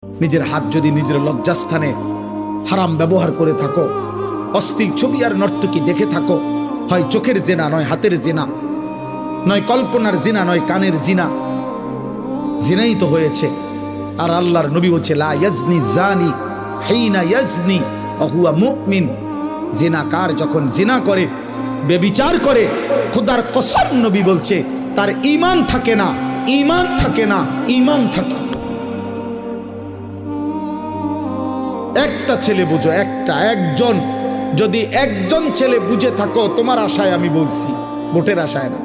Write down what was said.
নিজের হাত যদি নিজের লজ্জাস্থানে হারাম ব্যবহার করে থাকো, অশ্লীল ছবি আর নর্তকী দেখে থাকো, হয় চোখের জেনা, নয় হাতের জেনা, নয় কল্পনার জিনা, নয় কানের জিনা, জিনাই তো হয়েছে। আর আল্লাহর নবী বলছে লা ইয়াজনি জানি হিনা ইয়াজনি ওয়া হুয়া মুমিন। জিনাকার যখন জিনা করে, বেবিচার করে, খোদার কসম নবী বলছে তার ঈমান থাকে না, ঈমান থাকে না, ঈমান থাকে না। একটা ছেলে বুঝো, একজন, যদি একজন ছেলে বুঝে থাকো, তোমার আশায় আমি বলছি, ভোটের আশায় না।